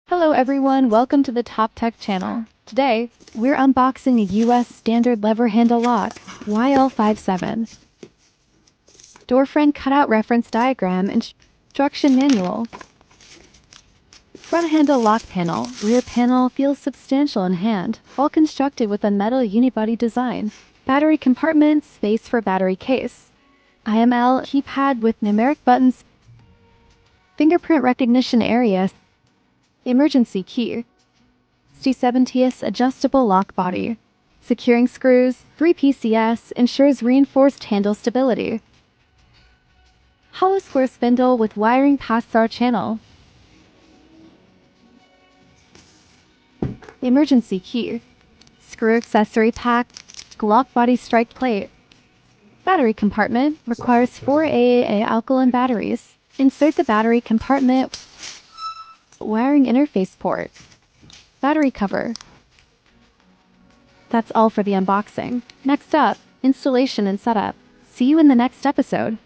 Hello everyone, welcome to the Top Tech channel. Today, we're unboxing a US standard lever handle lock, YL57. Door frame cutout reference diagram, instruction manual. Front handle lock panel, rear panel feels substantial in hand, all constructed with a metal unibody design. Battery compartment, space for battery case. IML keypad with numeric buttons. Fingerprint recognition area. Emergency key. 60/70th adjustable lock body. Securing screws, 3 PCS ensures reinforced handle stability. Hollow square spindle with wiring past our channel. Emergency key. Screw accessory pack, lock body strike plate. Battery compartment requires 4 AAA alkaline batteries. Insert the battery compartment. Wiring interface port. Battery cover. That's all for the unboxing. Next up, installation and setup. See you in the next episode.